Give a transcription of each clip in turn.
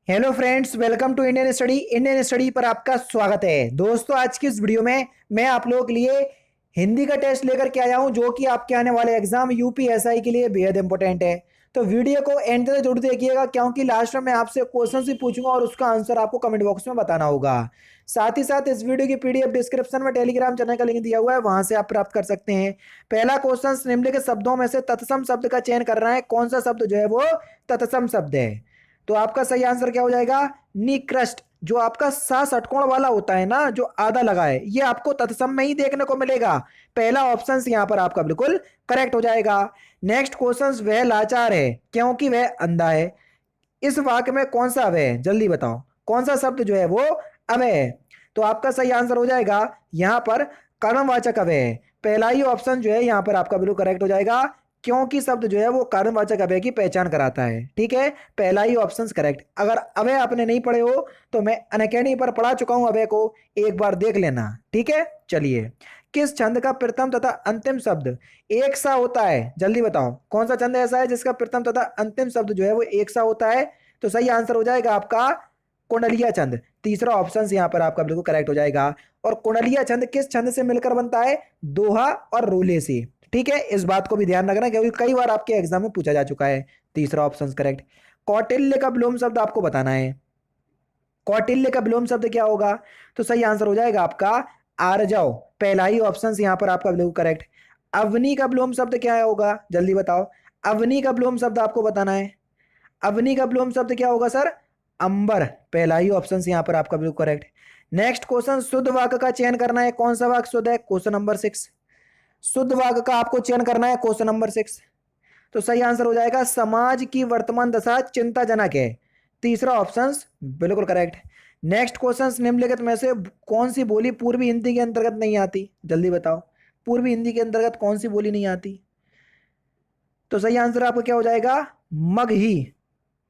Hello friends, welcome to Indian study पर आपका स्वागत है। दोस्तों, आज की इस वीडियो में मैं आप लोगों के लिए हिंदी का टेस्ट लेकर के आया हूं, जो कि आपके आने वाले एग्जाम यूपीएसआई के लिए बेहद इंपॉर्टेंट है। तो वीडियो को एंड तक जरूर देखिएगा, क्योंकि लास्ट में मैं आपसे क्वेश्चन भी पूछूंगा और उसका आंसर आपको कमेंट बॉक्स में बताना होगा। साथ ही साथ इस वीडियो की पीडीएफ डिस्क्रिप्शन में टेलीग्राम चैनल का लिंक दिया हुआ है, वहां से आप प्राप्त कर सकते हैं। पहला क्वेश्चन निम्नलिखित शब्दों में से तत्सम शब्द का चयन कर रहा है। कौन सा शब्द जो है वो तत्सम शब्द है? तो आपका सही आंसर क्या हो जाएगा? निकृष्ट। जो आपका सा षटकोण वाला होता है ना, जो आधा लगा है, ये आपको तत्सम में ही देखने को मिलेगा। पहला ऑप्शन यहां पर आपका बिल्कुल करेक्ट हो जाएगा। नेक्स्ट क्वेश्चन, वह लाचार है क्योंकि वह अंधा है। इस वाक्य में कौन सा अवय है? जल्दी बताओ, कौन सा शब्द जो है वो अवय है? तो आपका सही आंसर हो जाएगा यहां पर कर्मवाचक अवय है। पहला ही ऑप्शन जो है यहां पर आपका बिल्कुल करेक्ट हो जाएगा, क्योंकि शब्द जो है वो कर्मवाचक अवय की पहचान कराता है। ठीक है, पहला ही ऑप्शन करेक्ट। अगर अवय आपने नहीं पढ़े हो तो मैं अनअकैडमी पर पढ़ा चुका हूं अवय को, एक बार देख लेना। ठीक है, चलिए। किस छंद का प्रथम तथा अंतिम शब्द एक सा होता है? जल्दी बताओ, कौन सा छंद ऐसा है जिसका प्रथम तथा अंतिम शब्द जो है वो एक सा होता है? तो सही आंसर हो जाएगा आपका कुंडलिया छंद। तीसरा ऑप्शन यहां पर आपका बिल्कुल करेक्ट हो जाएगा। और कुंडलिया छंद किस छंद से मिलकर बनता है? दोहा और रोले से। ठीक है, इस बात को भी ध्यान रखना, क्योंकि कई बार आपके एग्जाम में पूछा जा चुका है। तीसरा ऑप्शन करेक्ट। कौटिल्य का विलोम शब्द आपको बताना है। कौटिल्य का विलोम शब्द क्या होगा? तो सही आंसर हो जाएगा आपका आर्जव। पहला ही ऑप्शन यहां पर आपका बिल्कुल करेक्ट। अवनी का विलोम शब्द क्या होगा? जल्दी बताओ। अवनी का विलोम शब्द आपको बताना है। अवनी का विलोम शब्द क्या होगा सर? अंबर। पहला ही ऑप्शन यहां पर आपका बिल्कुल करेक्ट। नेक्स्ट क्वेश्चन, शुद्ध वाक्य का चयन करना है। कौन सा वाक्य शुद्ध है? Question number 6। शुद्ध वाक्य का आपको चयन करना है, क्वेश्चन नंबर 6। तो सही आंसर हो जाएगा समाज की वर्तमान दशा चिंताजनक है। तीसरा ऑप्शन बिल्कुल करेक्ट। नेक्स्ट क्वेश्चन, निम्नलिखित में से कौन सी बोली पूर्वी हिंदी के अंतर्गत नहीं आती? जल्दी बताओ, पूर्वी हिंदी के अंतर्गत कौन सी बोली नहीं आती? तो सही आंसर आपका क्या हो जाएगा? मगही।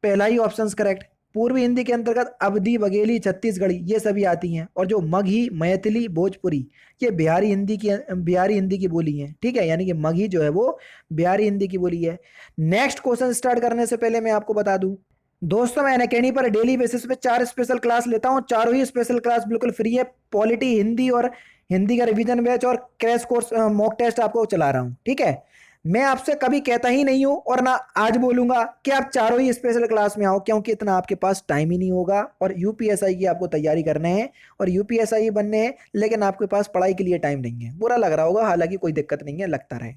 पहला ही ऑप्शन करेक्ट। पूर्वी हिंदी के अंतर्गत अवधी, बघेली, छत्तीसगढ़ी ये सभी आती हैं। और जो मगही, मैथिली, भोजपुरी ये बिहारी हिंदी की बोली है। ठीक है, यानी कि मगही जो है वो बिहारी हिंदी की बोली है। नेक्स्ट क्वेश्चन स्टार्ट करने से पहले मैं आपको बता दूं, दोस्तों, मैं अनअकैडमी पर डेली बेसिस पे 4 स्पेशल क्लास लेता हूँ। चारों ही स्पेशल क्लास बिल्कुल फ्री है। पॉलिटी, हिंदी और हिंदी का रिवीजन बैच और क्रैश कोर्स मॉक टेस्ट आपको चला रहा हूँ। ठीक है, मैं आपसे कभी कहता ही नहीं हूं और ना आज बोलूंगा कि आप चारों ही स्पेशल क्लास में आओ, क्योंकि इतना आपके पास टाइम ही नहीं होगा और यूपीएसआई की आपको तैयारी करने हैं और यूपीएसआई बनने हैं, लेकिन आपके पास पढ़ाई के लिए टाइम नहीं है। बुरा लग रहा होगा, हालांकि कोई दिक्कत नहीं है, लगता रहे,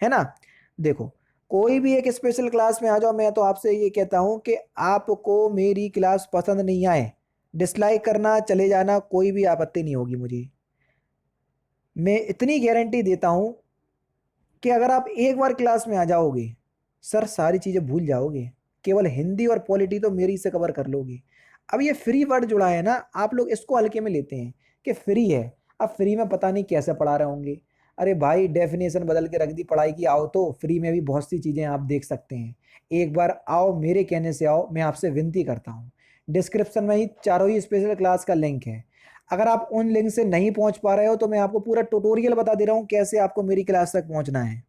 है ना। देखो, कोई भी एक स्पेशल क्लास में आ जाओ, मैं तो आपसे ये कहता हूं कि आपको मेरी क्लास पसंद नहीं आए, डिसलाइक करना, चले जाना, कोई भी आपत्ति नहीं होगी मुझे। मैं इतनी गारंटी देता हूं कि अगर आप एक बार क्लास में आ जाओगे, सर सारी चीज़ें भूल जाओगे। केवल हिंदी और पॉलिटी तो मेरी से कवर कर लोगे। अब ये फ्री वर्ड जुड़ा है ना, आप लोग इसको हल्के में लेते हैं कि फ्री है। अब फ्री में पता नहीं कैसे पढ़ा रहे होंगे। अरे भाई, डेफिनेशन बदल के रख दी पढ़ाई की। आओ तो फ्री में भी बहुत सी चीज़ें आप देख सकते हैं। एक बार आओ, मेरे कहने से आओ, मैं आपसे विनती करता हूँ। डिस्क्रिप्शन में ही चारों ही स्पेशल क्लास का लिंक है। अगर आप उन लिंक से नहीं पहुंच पा रहे हो तो मैं आपको पूरा ट्यूटोरियल बता दे रहा हूं कैसे आपको मेरी क्लास तक पहुंचना है।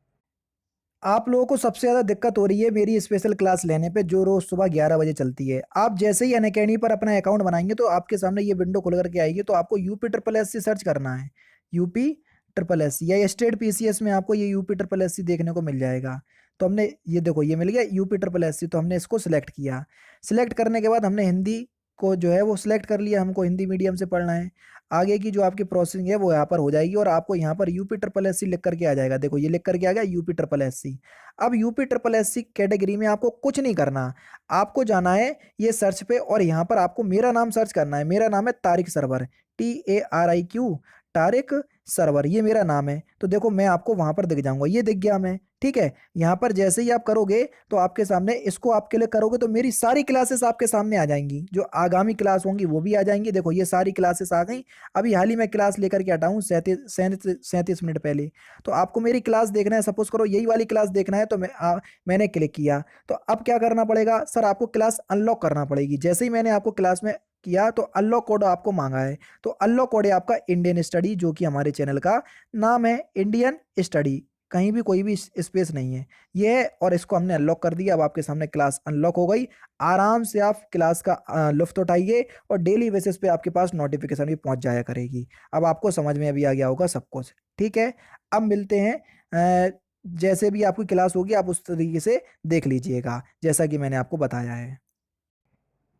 आप लोगों को सबसे ज़्यादा दिक्कत हो रही है मेरी स्पेशल क्लास लेने पे, जो रोज़ सुबह 11 बजे चलती है। आप जैसे ही अनअकैडमी पर अपना अकाउंट बनाएंगे तो आपके सामने ये विंडो खुल करके आएगी। तो आपको UP triple S C search करना है। यूपी ट्रिपल एस सी या स्टेट पीसीएस में आपको ये यूपी ट्रिपल एस सी देखने को मिल जाएगा। तो हमने ये देखो, ये मिल गया यूपी ट्रिपल एस सी। तो हमने इसको सिलेक्ट किया। सिलेक्ट करने के बाद हमने हिंदी को जो है वो सिलेक्ट कर लिया, हमको हिंदी मीडियम से पढ़ना है। आगे की जो आपकी प्रोसेसिंग है वो यहाँ पर हो जाएगी और आपको यहाँ पर यूपी ट्रिपल एस सी लिख करके आ जाएगा। देखो, ये लिख करके आ गया यूपी ट्रिपल एस सी। अब UP triple S C category में आपको कुछ नहीं करना। आपको जाना है ये सर्च पे और यहाँ पर आपको मेरा नाम सर्च करना है। मेरा नाम है तारिक सरवर, TARIQ, तारिक सरवर, ये मेरा नाम है। तो देखो, मैं आपको वहां पर दिख जाऊंगा, ये दिख गया मैं। ठीक है, यहाँ पर जैसे ही आप करोगे तो आपके सामने इसको आप क्लिक करोगे तो मेरी सारी क्लासेस आपके सामने आ जाएंगी। जो आगामी क्लास होंगी वो भी आ जाएंगी। देखो, ये सारी क्लासेस आ गई। अभी हाल ही में क्लास लेकर के हटा हूँ 37 मिनट पहले। तो आपको मेरी क्लास देखना है, सपोज करो यही वाली क्लास देखना है, तो मैंने क्लिक किया। तो अब क्या करना पड़ेगा सर? आपको क्लास अनलॉक करना पड़ेगी। जैसे ही मैंने आपको क्लास में किया तो अनलॉक कोड आपको मांगा है। तो अनलॉक कोड है आपका इंडियन स्टडी, जो कि हमारे चैनल का नाम है इंडियन स्टडी। कहीं भी कोई भी स्पेस नहीं है ये है। और इसको हमने अनलॉक कर दिया। अब आपके सामने क्लास अनलॉक हो गई। आराम से आप क्लास का लुफ्त उठाइए और डेली बेसिस पे आपके पास नोटिफिकेशन भी पहुंच जाया करेगी। अब आपको समझ में अभी आ गया होगा सब कुछ, ठीक है। अब मिलते हैं, जैसे भी आपकी क्लास होगी आप उस तरीके से देख लीजिएगा जैसा कि मैंने आपको बताया है।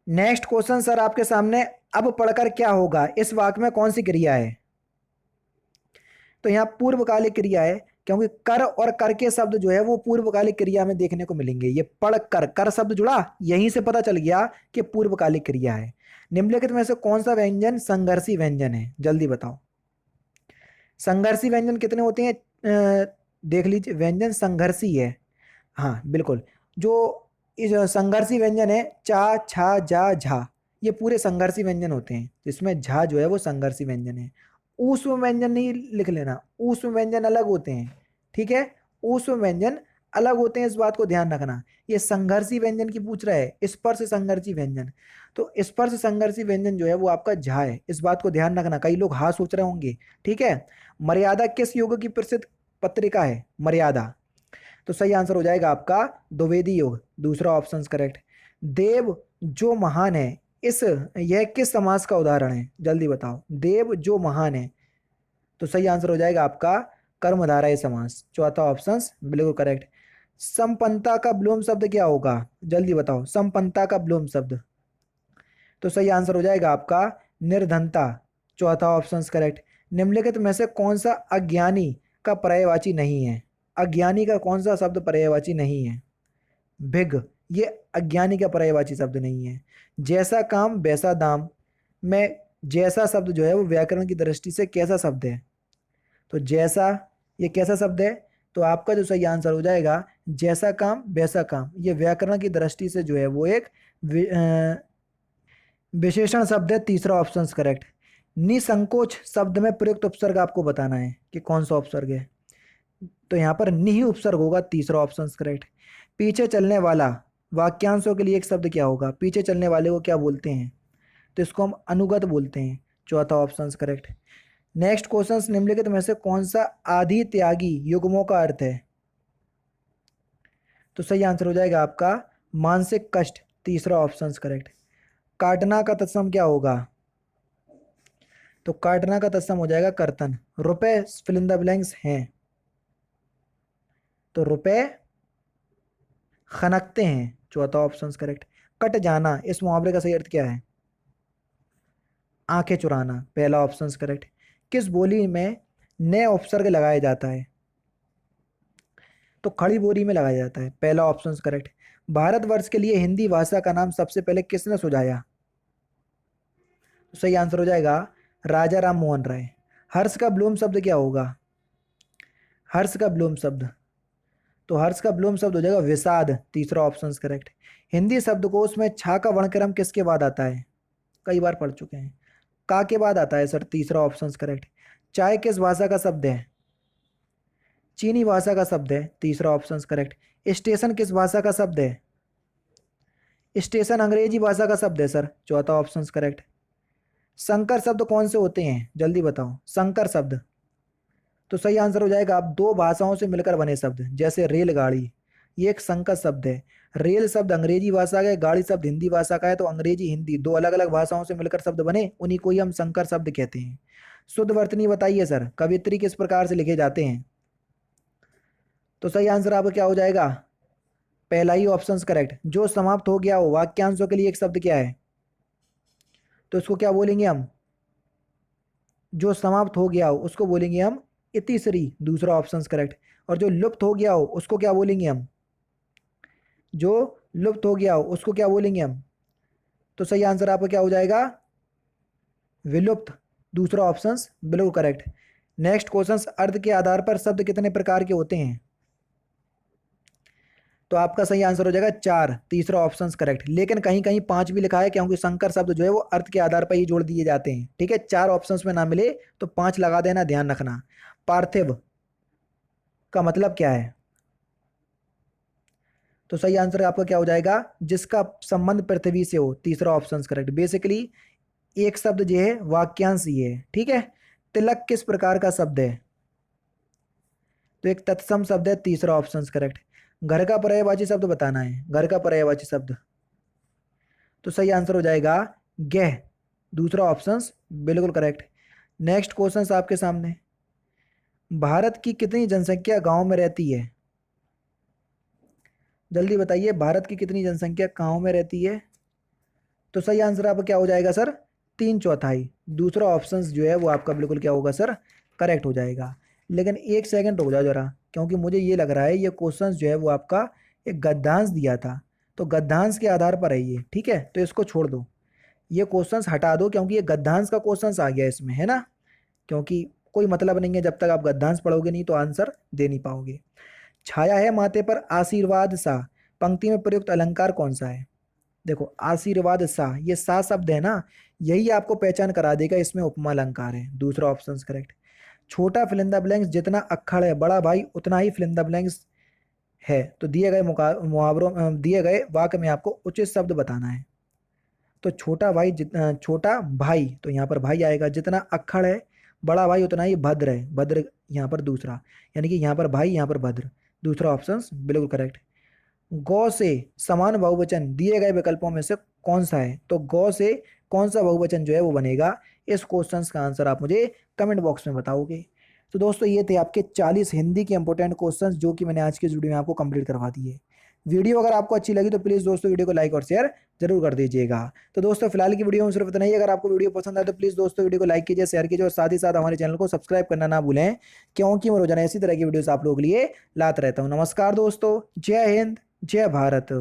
नेक्स्ट क्वेश्चन सर आपके सामने, अब पढ़कर क्या होगा, इस वाक्य में कौन सी क्रिया है। तो यहाँ पूर्वकालिक क्रिया है, क्योंकि कर और कर के शब्द जो है वो पूर्वकालिक क्रिया में देखने को मिलेंगे। ये पढ़ कर, कर शब्द जुड़ा, यहीं से पता चल गया कि पूर्वकालिक क्रिया है। निम्नलिखित में से कौन सा व्यंजन संघर्षी व्यंजन है, जल्दी बताओ। संघर्षी व्यंजन कितने होते हैं, देख लीजिए, व्यंजन संघर्षी है। हाँ बिल्कुल, जो इस संघर्षी व्यंजन है, चा छा जा झा, ये पूरे संघर्षी व्यंजन होते हैं, जिसमें झा जो है वो संघर्षी व्यंजन है। ऊष्म व्यंजन नहीं लिख लेना, ऊष्म व्यंजन अलग होते हैं, ठीक है। ऊष्म व्यंजन अलग होते हैं, इस बात को ध्यान रखना। ये संघर्षी व्यंजन की पूछ रहा है, स्पर्श संघर्षी व्यंजन। तो स्पर्श संघर्षी व्यंजन जो है वो आपका झा है, इस बात को ध्यान रखना। कई लोग हाँ सोच रहे होंगे, ठीक है। मर्यादा किस युग की प्रसिद्ध पत्रिका है, मर्यादा। तो सही आंसर हो जाएगा आपका द्विवेदी युग, दूसरा ऑप्शन करेक्ट। देव जो महान है, इस यह किस समास का उदाहरण है, जल्दी बताओ। देव जो महान है, तो सही आंसर हो जाएगा आपका कर्मधारय समास, चौथा ऑप्शन बिल्कुल करेक्ट। संपन्नता का विलोम शब्द क्या होगा, जल्दी बताओ। संपन्नता का विलोम शब्द, तो सही आंसर हो जाएगा आपका निर्धनता, चौथा ऑप्शन करेक्ट। निम्नलिखित में से कौन सा अज्ञानी का पर्यायवाची नहीं है, अज्ञानी का कौन सा शब्द पर्यायवाची नहीं है। भिग, ये अज्ञानी का पर्यायवाची शब्द नहीं है। जैसा काम वैसा दाम में जैसा शब्द जो है वो व्याकरण की दृष्टि से कैसा शब्द है, तो जैसा, ये कैसा शब्द है। तो आपका जो सही आंसर हो जाएगा जैसा काम वैसा काम, ये व्याकरण की दृष्टि से जो है वो एक विशेषण शब्द है, तीसरा ऑप्शन करेक्ट। निसंकोच शब्द में प्रयुक्त उपसर्ग आपको बताना है कि कौन सा उपसर्ग है। तो यहाँ पर निहि उपसर्ग होगा, तीसरा ऑप्शन करेक्ट। पीछे चलने वाला, वाक्यांशों के लिए एक शब्द क्या होगा, पीछे चलने वाले को क्या बोलते हैं, तो इसको हम अनुगत बोलते हैं, चौथा ऑप्शन करेक्ट। नेक्स्ट क्वेश्चन, निम्नलिखित में से कौन सा आदि त्यागी युग्मों का अर्थ है, तो सही आंसर हो जाएगा आपका मानसिक कष्ट, तीसरा ऑप्शन करेक्ट। काटना का तत्सम क्या होगा, तो काटना का तत्सम हो जाएगा कर्तन। रुपए फिल इन द ब्लैंक्स हैं, तो रुपए खनकते हैं, चौथा ऑप्शन करेक्ट। कट जाना, इस मुहावरे का सही अर्थ क्या है, आंखें चुराना, पहला ऑप्शन करेक्ट। किस बोली में नए उपसर्ग लगाया जाता है, तो खड़ी बोली में लगाया जाता है, पहला ऑप्शन करेक्ट। भारतवर्ष के लिए हिंदी भाषा का नाम सबसे पहले किसने सुझाया, तो सही आंसर हो जाएगा राजा राम मोहन राय। हर्ष का विलोम शब्द क्या होगा, हर्ष का विलोम शब्द, तो हर्ष का विलोम शब्द हो जाएगा विषाद, तीसरा ऑप्शन करेक्ट। हिंदी शब्दकोश में छा का वर्णक्रम किसके बाद आता है, कई बार पढ़ चुके हैं, का के बाद आता है सर, तीसरा ऑप्शन करेक्ट। चाय किस भाषा का शब्द है, चीनी भाषा का शब्द है, तीसरा ऑप्शन करेक्ट। स्टेशन किस भाषा का शब्द है, स्टेशन अंग्रेजी भाषा का शब्द है सर, चौथा ऑप्शन करेक्ट। संकर शब्द कौन से होते हैं, जल्दी बताओ, संकर शब्द, तो सही आंसर हो जाएगा आप दो भाषाओं से मिलकर बने शब्द, जैसे रेलगाड़ी, ये एक संकर शब्द है। रेल शब्द अंग्रेजी भाषा का है, गाड़ी शब्द हिंदी भाषा का है, तो अंग्रेजी हिंदी दो अलग अलग भाषाओं से मिलकर शब्द बने, उन्हीं को ही हम संकर शब्द कहते हैं। शुद्ध वर्तनी बताइए सर, कवित्री किस प्रकार से लिखे जाते हैं, तो सही आंसर आपका क्या हो जाएगा, पहला ही ऑप्शन करेक्ट। जो समाप्त हो गया हो, वाक्यांशों के लिए एक शब्द क्या है, तो इसको क्या बोलेंगे हम, जो समाप्त हो गया हो उसको बोलेंगे हम इतिश्री, दूसरा ऑप्शन करेक्ट। और जो लुप्त हो गया हो उसको क्या बोलेंगे हम, जो लुप्त हो गया हो उसको क्या बोलेंगे हम, तो सही आंसर आपका क्या हो जाएगा विलुप्त, दूसरा ऑप्शन बिल्कुल करेक्ट। नेक्स्ट क्वेश्चन, अर्थ के आधार पर शब्द कितने प्रकार के होते हैं, तो आपका सही आंसर हो जाएगा चार, तीसरा ऑप्शन करेक्ट। लेकिन कहीं कहीं पांच भी लिखा है, क्योंकि संकर शब्द जो है वो अर्थ के आधार पर ही जोड़ दिए जाते हैं, ठीक है। चार ऑप्शंस में ना मिले तो पांच लगा देना, ध्यान रखना। पार्थिव का मतलब क्या है, तो सही आंसर आपका क्या हो जाएगा जिसका संबंध पृथ्वी से हो, तीसरा ऑप्शन करेक्ट। बेसिकली एक शब्द जो है वाक्यांश ही है, ठीक है। तिलक किस प्रकार का शब्द है, तो एक तत्सम शब्द है, तीसरा ऑप्शन करेक्ट। घर का पर्यायवाची शब्द बताना है, घर का पर्यायवाची शब्द, तो सही आंसर हो जाएगा गह, दूसरा ऑप्शन बिल्कुल करेक्ट। नेक्स्ट क्वेश्चन आपके सामने, भारत की कितनी जनसंख्या गांव में रहती है? जल्दी बताइए, भारत की कितनी जनसंख्या गांव में रहती है? तो सही आंसर आपका क्या हो जाएगा सर? 3/4। दूसरा ऑप्शन जो है वो आपका बिल्कुल क्या होगा सर? करेक्ट हो जाएगा। लेकिन एक सेकंड रुक जाओ जरा, क्योंकि मुझे ये लग रहा है ये क्वेश्चन जो है वो आपका एक गद्यांश दिया था, तो गद्यांश के आधार पर है ये, ठीक है, तो इसको छोड़ दो, ये क्वेश्चंस हटा दो, क्योंकि ये गद्यांश का क्वेश्चंस आ गया इसमें, है ना, क्योंकि कोई मतलब नहीं है जब तक आप गद्यांश पढ़ोगे नहीं तो आंसर दे नहीं पाओगे। छाया है माथे पर आशीर्वाद सा, पंक्ति में प्रयुक्त अलंकार कौन सा है? देखो आशीर्वाद सा, ये सा शब्द है ना, यही आपको पहचान करा देगा इसमें उपमा अलंकार है, दूसरा ऑप्शन करेक्ट। छोटा फिल इन द ब्लैंक्स, जितना अक्खड़ है बड़ा भाई उतना ही फिल इन द ब्लैंक्स है, तो दिए गए मुहावरों दिए गए वाक्य में आपको उचित शब्द बताना है। तो छोटा भाई छोटा भाई, तो यहाँ पर भाई आएगा, जितना अक्खड़ है बड़ा भाई उतना ही भद्र है, भद्र यहाँ पर दूसरा, यानी कि यहाँ पर भाई यहाँ पर भद्र, दूसरा ऑप्शन बिल्कुल करेक्ट। गौ से समान बहुवचन दिए गए विकल्पों में से कौन सा है? तो गौ से कौन सा बहुवचन जो है वो बनेगा? इस क्वेश्चन का आंसर आप मुझे कमेंट बॉक्स में बताओगे। तो दोस्तों ये थे आपके 40 हिंदी के इंपॉर्टेंट क्वेश्चंस जो कि मैंने आज के इस वीडियो में आपको कंप्लीट करवा दिए। वीडियो अगर आपको अच्छी लगी तो प्लीज़ दोस्तों वीडियो को लाइक और शेयर जरूर कर दीजिएगा। तो दोस्तों फिलहाल की वीडियो में सिर्फ इतना ही। अगर आपको वीडियो पसंद आए तो प्लीज़ दोस्तों वीडियो को लाइक कीजिए, शेयर कीजिए और साथ ही साथ हमारे चैनल को सब्सक्राइब करना ना भूलें, क्योंकि मैं रोजाना इसी तरह की वीडियोस आप लोगों के लिए लाता रहता हूँ। नमस्कार दोस्तों, जय हिंद, जय भारत।